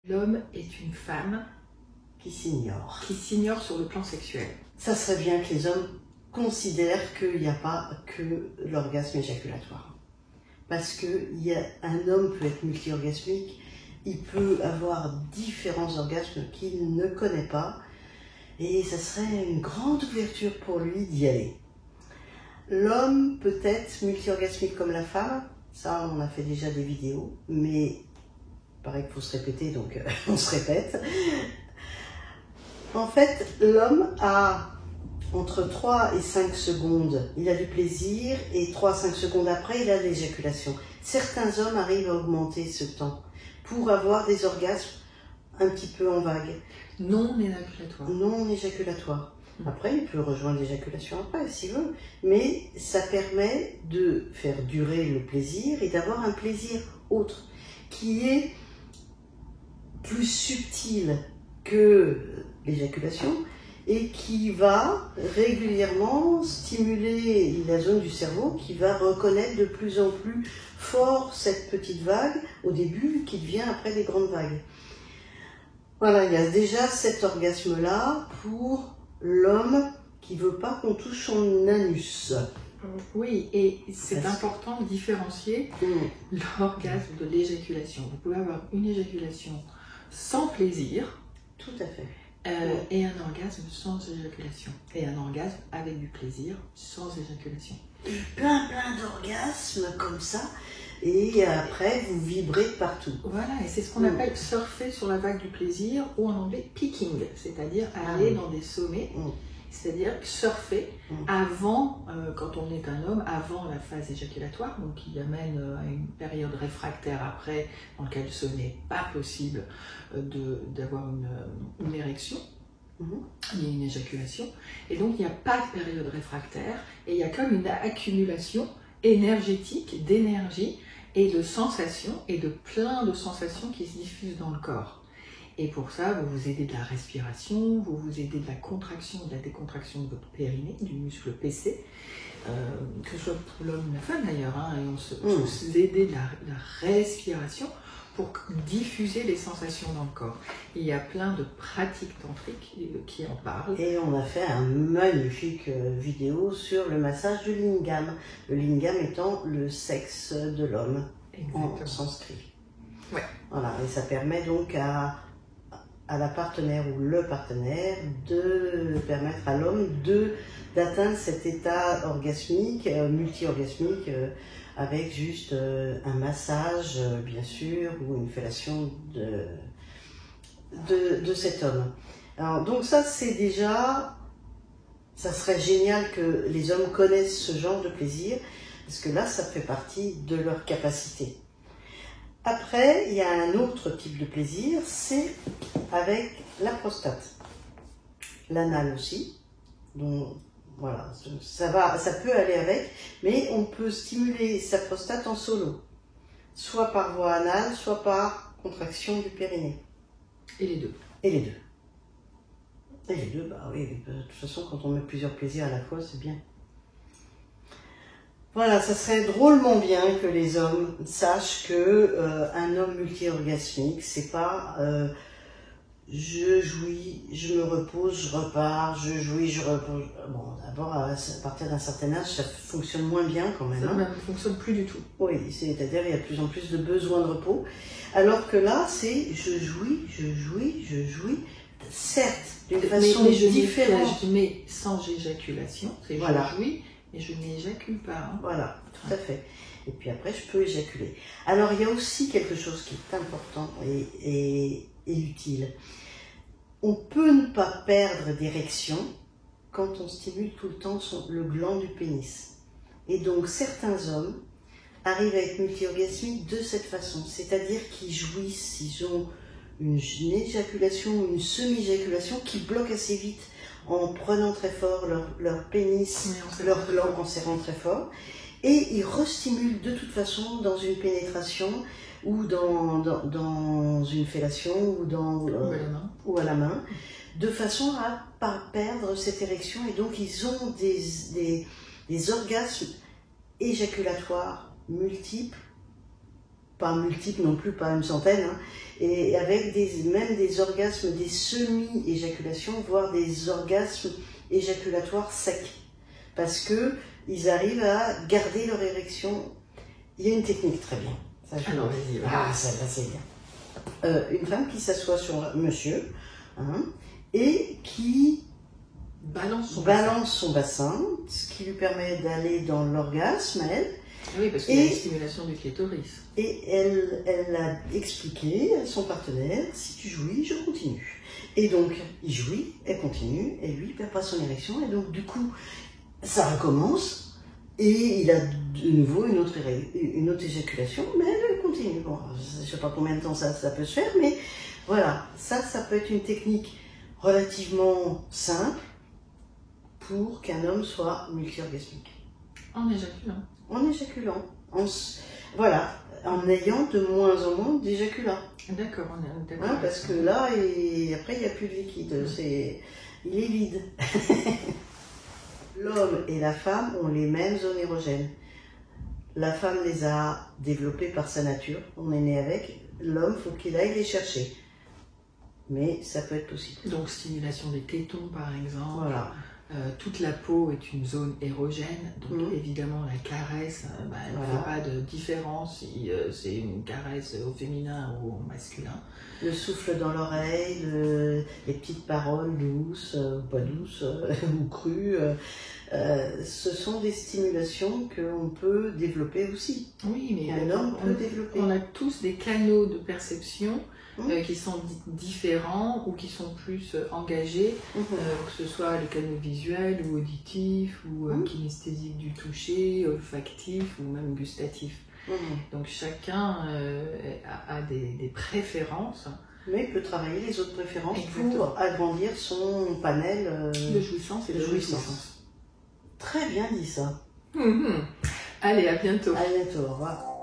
L'homme est une femme qui s'ignore. Qui s'ignore sur le plan sexuel. Ça serait bien que les hommes considèrent qu'il n'y a pas que l'orgasme éjaculatoire. Parce qu'un homme peut être multi-orgasmique, il peut avoir différents orgasmes qu'il ne connaît pas, et ça serait une grande ouverture pour lui d'y aller. L'homme peut être multi-orgasmique comme la femme, ça on a fait déjà des vidéos, mais il paraît qu'il faut se répéter, donc on se répète. En fait, l'homme a entre 3 et 5 secondes, il a du plaisir, et 3 à 5 secondes après, il a l'éjaculation. Certains hommes arrivent à augmenter ce temps pour avoir des orgasmes un petit peu en vague. Non éjaculatoire. Non éjaculatoire. Après, il peut rejoindre l'éjaculation après, s'il veut. Mais ça permet de faire durer le plaisir et d'avoir un plaisir autre, qui est plus subtil que l'éjaculation et qui va régulièrement stimuler la zone du cerveau qui va reconnaître de plus en plus fort cette petite vague au début qui devient après des grandes vagues. Voilà, il y a déjà cet orgasme-là pour l'homme qui ne veut pas qu'on touche son anus. Oui, et c'est important de différencier l'orgasme de l'éjaculation. Vous pouvez avoir une éjaculation sans plaisir. Tout à fait. Et un orgasme sans éjaculation. Et un orgasme avec du plaisir sans éjaculation. Plein d'orgasmes comme ça. Et après, vous vibrez de partout. Voilà, et c'est ce qu'on appelle surfer sur la vague du plaisir, ou en anglais peaking, c'est-à-dire aller dans des sommets, c'est-à-dire surfer avant, quand on est un homme, avant la phase éjaculatoire, donc qui amène à une période réfractaire après, dans laquelle ce n'est pas possible d'avoir une érection. Il y a une éjaculation, et donc il n'y a pas de période réfractaire, et il y a comme une accumulation énergétique, d'énergie et de sensations, et de plein de sensations qui se diffusent dans le corps. Et pour ça, vous vous aidez de la respiration, vous vous aidez de la contraction, de la décontraction de votre périnée, du muscle PC, que ce soit pour l'homme ou la femme d'ailleurs, et on se aider de la respiration pour diffuser les sensations dans le corps. Et il y a plein de pratiques tantriques qui en parlent. Et on a fait un magnifique vidéo sur le massage du lingam. Le lingam étant le sexe de l'homme en sanskrit. Ouais. Voilà, et ça permet donc à la partenaire ou le partenaire de permettre à l'homme d'atteindre cet état orgasmique, multi-orgasmique, avec juste un massage, bien sûr, ou une fellation de cet homme. Alors, donc ça, c'est déjà, ça serait génial que les hommes connaissent ce genre de plaisir, parce que là, ça fait partie de leur capacité. Après, il y a un autre type de plaisir, c'est avec la prostate. L'anal aussi, donc voilà, ça peut aller avec, mais on peut stimuler sa prostate en solo, soit par voie anale, soit par contraction du périnée. Et les deux. Et les deux. Et les deux, bah oui, de toute façon, quand on met plusieurs plaisirs à la fois, c'est bien. Voilà, ça serait drôlement bien que les hommes sachent que un homme multi-orgasmique, c'est pas je jouis, je me repose, je repars, je jouis, je repose. Bon, d'abord, à partir d'un certain âge, ça fonctionne moins bien quand même. Ça ne fonctionne plus du tout. Oui, c'est-à-dire il y a de plus en plus de besoins de repos. Alors que là, c'est je jouis, je jouis, je jouis. Certes, d'une façon différente. Mais sans éjaculation, c'est voilà. Je jouis. Et je n'éjacule pas. Voilà, tout à fait. Et puis après, je peux éjaculer. Alors, il y a aussi quelque chose qui est important et utile. On peut ne pas perdre d'érection quand on stimule tout le temps le gland du pénis. Et donc, certains hommes arrivent à être multi-orgasmiques de cette façon. C'est-à-dire qu'ils jouissent, ils ont une éjaculation ou une semi-éjaculation qui bloque assez vite en prenant très fort leur pénis, leur gland en serrant très fort, et ils restimulent de toute façon dans une pénétration ou dans une fellation ou à la main, de façon à ne pas perdre cette érection, et donc ils ont des orgasmes éjaculatoires multiples pas multiples non plus, pas une centaine, hein, et avec même des orgasmes, des semi-éjaculations, voire des orgasmes éjaculatoires secs. Parce qu'ils arrivent à garder leur érection. Il y a une technique très bien. Ça, alors, vas-y, ça c'est bien. Une femme qui s'assoit sur monsieur, hein, et qui balance son bassin, ce qui lui permet d'aller dans l'orgasme, elle. Oui, parce qu'il y a une stimulation du clitoris. Et elle a expliqué à son partenaire, si tu jouis, je continue. Et donc, il jouit, elle continue, et lui, il perd pas son érection, et donc, du coup, ça recommence, et il a de nouveau une autre éjaculation, mais elle continue. Bon, je ne sais pas combien de temps ça peut se faire, mais voilà, ça peut être une technique relativement simple pour qu'un homme soit multi-orgasmique. En éjaculant. En éjaculant. Voilà, en ayant de moins en moins d'éjaculats. D'accord, on est d'accord. Hein, parce que là, après, il n'y a plus de liquide. Il est vide. L'homme et la femme ont les mêmes zones érogènes. La femme les a développées par sa nature. On est né avec. L'homme, il faut qu'il aille les chercher. Mais ça peut être possible. Donc, stimulation des tétons, par exemple. Voilà. Toute la peau est une zone érogène, donc évidemment la caresse, elle ne fait pas de différence si c'est une caresse au féminin ou au masculin. Le souffle dans l'oreille, les petites paroles douces, ou pas douces, ou crues, ce sont des stimulations qu'on peut développer aussi. Oui, mais un homme peut développer. On a tous des canaux de perception qui sont différents ou qui sont plus engagés, que ce soit les canaux visuels ou auditifs ou kinesthésiques du toucher, olfactifs ou même gustatifs. Donc chacun a des préférences. Mais il peut travailler les autres préférences pour agrandir son panel de jouissance et de jouissance. Très bien dit ça. Allez, à bientôt. À bientôt, au revoir.